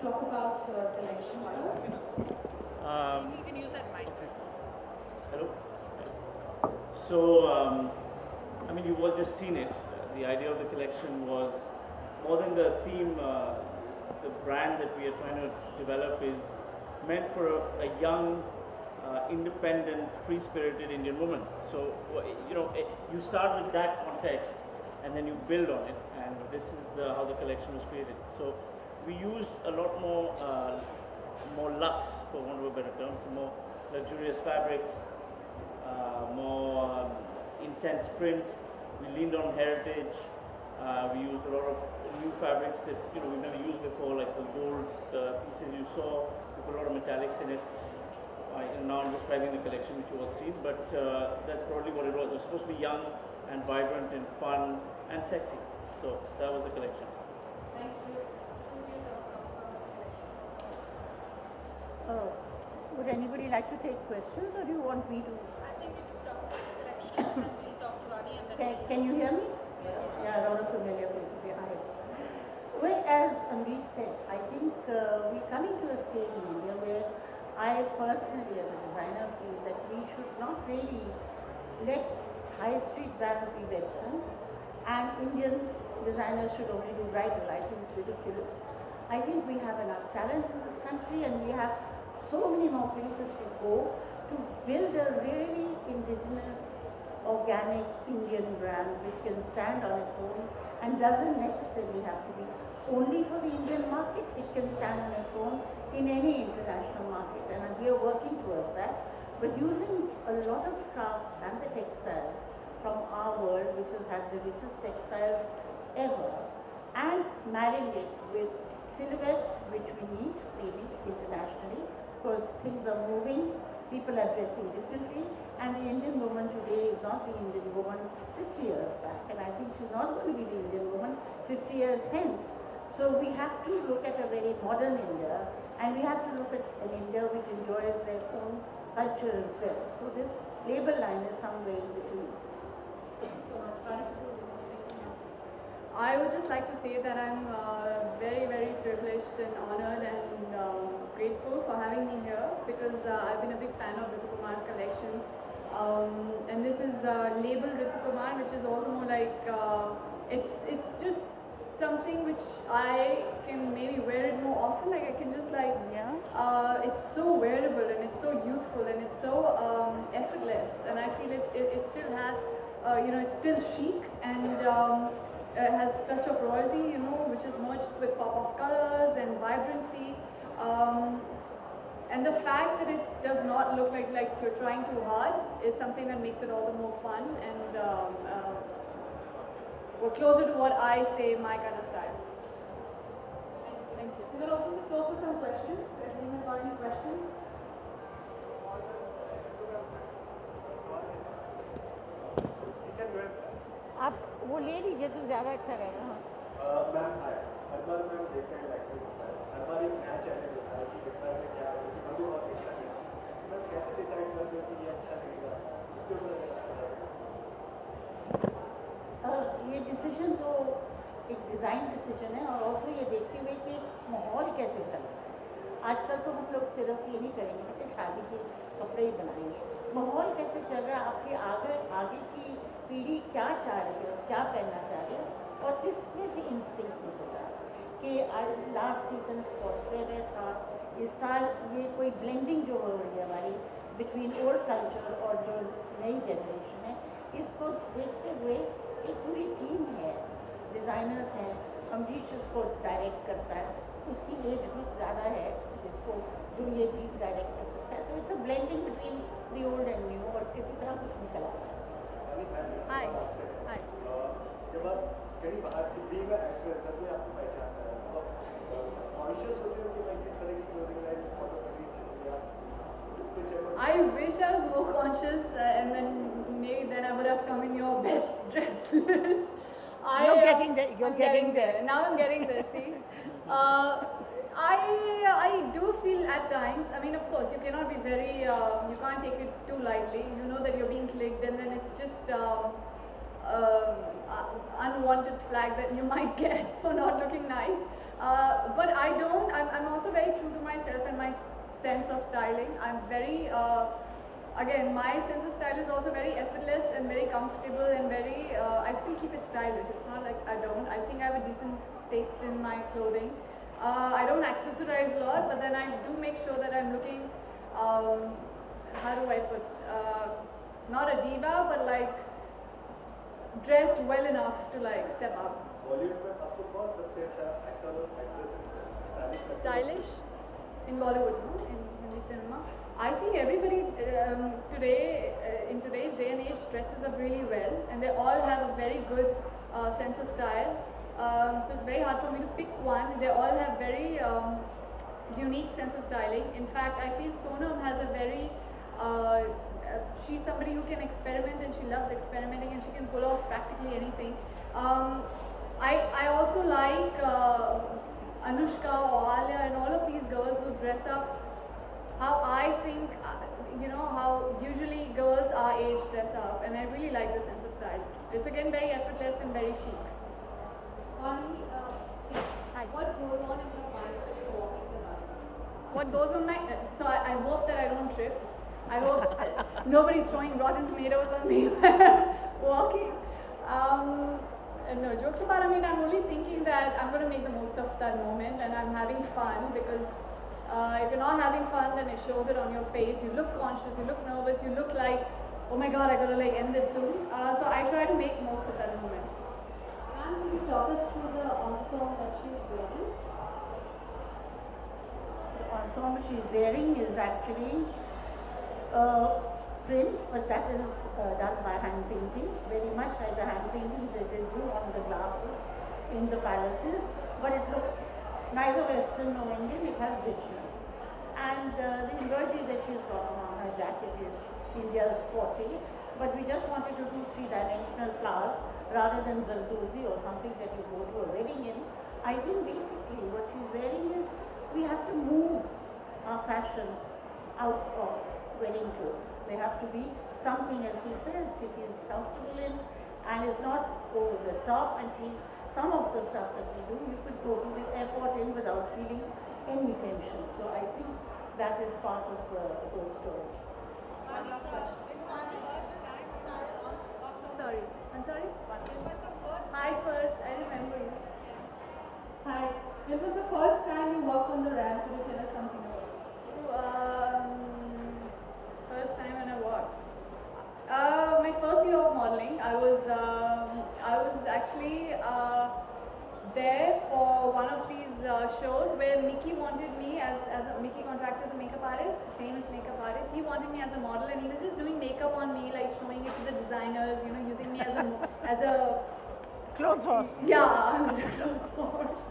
talk about your collection first? You can use that mic. Okay. Hello. So, I mean, you've all just seen it. The idea of the collection was more than the theme. The brand that we are trying to develop is meant for a young, independent, free-spirited Indian woman. So, you start with that context and then you build on it, and this is how the collection was created. So, we used a lot more luxe, for want of a better term, so more luxurious fabrics, more intense prints. We leaned on heritage. We used a lot of new fabrics that we've never used before, like the gold pieces you saw. We put a lot of metallics in it. Now I'm describing the collection which you all seen, but that's probably what it was. It was supposed to be young and vibrant and fun and sexy. So that was the collection. Thank you. Who will talk about the collection? Would anybody like to take questions, or do you want me to? I think we just talk about the collection and then we'll talk to Vaani and then Can you hear me? Yeah, a lot of familiar faces here. Hi. Well, as Amrish said, I think we're coming to a stage in India where I personally, as a designer, feel that we should not really let high street brands be Western and Indian designers should only do bridal. I think it's ridiculous. I think we have enough talent in this country and we have so many more places to go to build a really indigenous, organic Indian brand which can stand on its own and doesn't necessarily have to be only for the Indian market. It can stand on its own in any international market, and we are working towards that. But using a lot of crafts and the textiles from our world, which has had the richest textiles ever, and marrying it with silhouettes which we need maybe internationally, because things are moving, people are dressing differently, and the Indian woman today is not the Indian woman 50 years back, and I think she's not going to be the Indian woman 50 years hence. So we have to look at a very modern India, and we have to look at an India which enjoys their own culture as well. So this label line is somewhere in between. Thank you so much. Vaani Kapoor, you want to say something else? I would just like to say that I'm very, very privileged and honored and grateful for having me here, because I've been a big fan of Ritu Kumar's collection. And this is labeled Ritu Kumar, which is all the more like, it's just something which I can maybe wear it more often. Like I can just like, it's so wearable and it's so youthful and it's so effortless, and I feel it still has, it's still chic and has touch of royalty, which is merged with pop of colors and vibrancy. And the fact that it does not look like you're trying too hard is something that makes it all the more fun and we're closer to what I say, my kind of style. Thank you. We're going to open the floor for some questions. If anyone got any questions? आप वो ले लीजिए तो ज़्यादा अच्छा रहेगा. Ma'am hi, हर बार ma'am देखते हैं लाइक हर बार एक नया चैनल होता है कि इस बार में क्या है, अभी और अच्छा नहीं है. मैं कैसे डिसाइड करते हो कि ये अच्छा लगेगा, इसके ऊपर ये डिसीजन तो एक डिज़ाइन डिसीजन है, और ऑल्सो ये देखते हुए कि माहौल कैसे चल रहा है. आजकल तो हम लोग सिर्फ ये नहीं करेंगे कि शादी के कपड़े ही बनाएंगे. माहौल कैसे चल रहा है, आपकी आगे की पीढ़ी क्या चाह रही है, क्या पहनना चाह रही है, और इसमें से इंस्टिंक्ट निकलता है कि लास्ट सीजन स्पोर्ट्स वेयर में था. इस साल ये कोई ब्लेंडिंग जो हो रही है हमारी बिटवीन ओल्ड कल्चर और जो नई जनरेशन है, इसको देखते हुए एक पूरी टीम है, डिज़ाइनर्स हैं. अमरीश इसको डायरेक्ट करता है, उसकी एज ग्रुप ज़्यादा है जिसको जो ये चीज़ डायरेक्ट कर सकता है. तो it's a blending between the old and new, और किसी तरह कुछ निकल आता है. Hi. Hi. जब आप कहीं बाहर की बीइंग अ एक्ट्रेस है, कोई आपको पहचानता है, मतलब कॉन्शियस होते हो कि मैं किस तरह की क्लोथिंग लाइन फॉलो करनी चाहिए या कुछ ऐसा? I wish I was more conscious, and then maybe then I would have come in your best dressed list. You're getting there. I'm getting there. Now I'm getting there. See, I do feel at times. I mean, of course, you cannot be very. You can't take it too lightly. You know that you're being clicked, and then it's just. unwanted flag that you might get for not looking nice. But I don't. I'm also very true to myself and my sense of styling. I'm very again, my sense of style is also very effortless and very comfortable and very, I still keep it stylish. It's not like I don't. I think I have a decent taste in my clothing. I don't accessorize a lot, but then I do make sure that I'm looking, how do I put, not a diva, but like dressed well enough to like step up. Bollywood में आपको कौन सबसे अच्छा actor और actress Stylish in Bollywood, no? In Hindi cinema. I think everybody today, in today's day and age, dresses up really well, and they all have a very good sense of style. So it's very hard for me to pick one. They all have very unique sense of styling. In fact, I feel Sonam has a very she's somebody who can experiment, and she loves experimenting, and she can pull off practically anything. I also like Anushka or Alia and all of these girls who dress up how I think, you know, how usually girls our age dress up, and I really like the sense of style. It's again very effortless and very chic. Vaani, what goes on in your mind when you're walking around? What goes on my, so I hope that I don't trip. I hope nobody's throwing rotten tomatoes on me when I'm walking. No, jokes apart, I mean, I'm only thinking that I'm going to make the most of that moment, and I'm having fun, because if you're not having fun, then it shows it on your face. You look conscious, you look nervous, you look like, oh my god, I got to like end this soon. So I try to make most of that moment. And can you talk us through the ensemble that she's wearing? The ensemble she's wearing is actually print, but that is done by hand painting, very much like the hand paintings that they do on the glasses in the palaces, but it looks neither Western nor Indian, it has richness. And the embroidery that she's got on her jacket is India's forte, but we just wanted to do three-dimensional flowers rather than Zardozi or something that you go to a wedding in. I think basically what she's wearing is, we have to move our fashion out of wedding clothes. They have to be something, as she says, she feels comfortable in, and it's not over the top. And some of the stuff that we do, you could go to the airport in without feeling any tension. So I think that is part of the whole story. Sorry, I'm sorry? Hi first, I remember you. Hi. When was the first time you walked on the ramp? Could you tell us something about it? First time when I walked. My first year of modeling, I was actually there for one of these shows where Mickey wanted me as a Mickey contracted the makeup artist, the famous makeup artist. He wanted me as a model, and he was just doing makeup on me, like showing it to the designers, you know, using me as a Clothes horse. yeah, I was a clothes horse.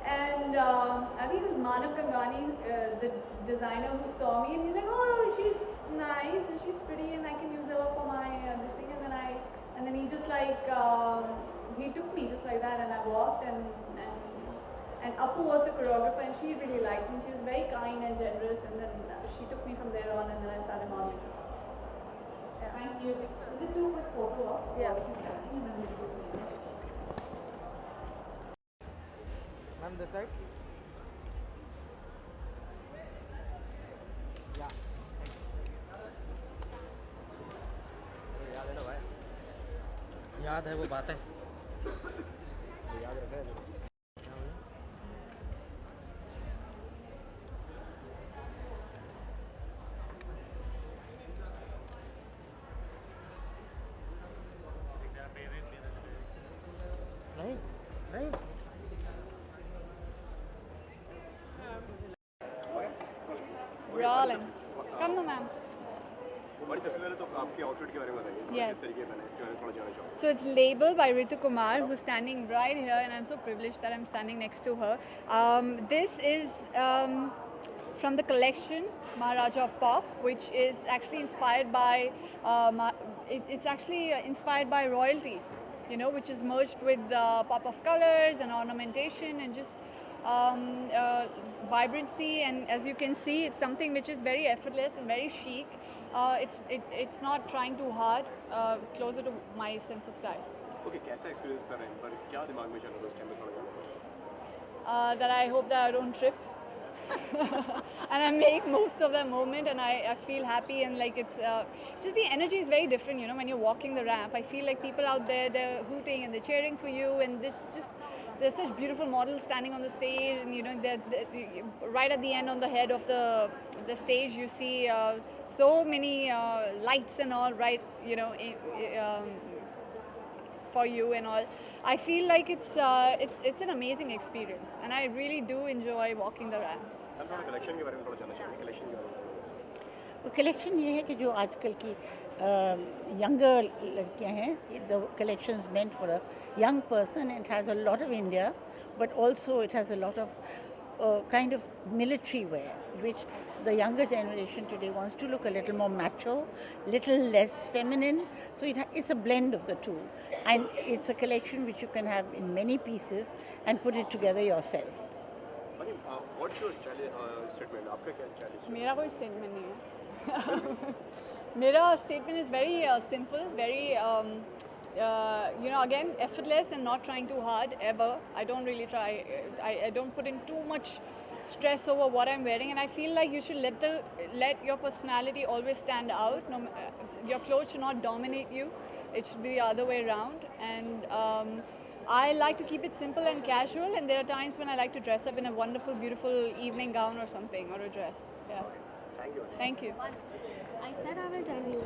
And I think it was Manav Gangani, the designer, who saw me, and he's like, oh, she's nice and she's pretty, and I can use her for my this thing. And then he just like he took me just like that, and I walked, and Appu was the choreographer, and she really liked me. She was very kind and generous, and then she took me from there on, and then I started modeling. Yeah. Thank you. We'll just do a quick photo of Yeah. what you're standing, and then we'll do it. Ma'am, this side. Yeah. याद है ना भाई? याद है वो बातें। याद रखे। नहीं, नहीं। Rolling. Come no, ma'am. बड़ी सबसे पहले तो आपके आउटफिट के बारे में बताइए। Yes. किस तरीके बना है इसके बारे में थोड़ा जानना चाहूँगा। So it's labeled by Ritu Kumar, who's standing right here, and I'm so privileged that I'm standing next to her. This is from the collection Maharaja Pop, which is actually inspired by it's actually inspired by royalty, you know, which is merged with pop of colors and ornamentation and just vibrancy. And as you can see, it's something which is very effortless and very chic. It's not trying too hard. Closer to my sense of style. Okay कैसा experience था रैन पर क्या दिमाग में चल रहा था उस टाइम पे थोड़ा That I hope that I don't trip. And I make most of that moment, and I feel happy, and like it's just the energy is very different, you know, when you're walking the ramp. I feel like people out there, they're hooting and they're cheering for you, and there's such beautiful models standing on the stage, and you know, they're right at the end on the head of the stage, you see so many lights and all, right, you know, for you and all. I feel like it's an amazing experience, and I really do enjoy walking the ramp. हम थोड़ा collection के बारे में थोड़ा जानना चाहेंगे collection के बारे में कलेक्शन ये है कि जो आजकल की यंगर लड़कियां हैं, the collection is meant for a young person and has a lot of India but also it has a lot of kind of military wear, which the younger generation today wants to look a little more macho, little less feminine. So it's a blend of the two, and it's a collection which you can have in many pieces and put it together yourself. What's your statement आपका क्या style है मेरा कोई statement नहीं है. मेरा statement is very simple, very you know, again, effortless and not trying too hard ever. I don't really try. I don't put in too much stress over what I'm wearing, and I feel like you should let your personality always stand out. Your clothes should not dominate you. It should be the other way around. And I like to keep it simple and casual, and there are times when I like to dress up in a wonderful, beautiful evening gown or something, or a dress. Yeah. Thank you Thank you. I said I will tell you.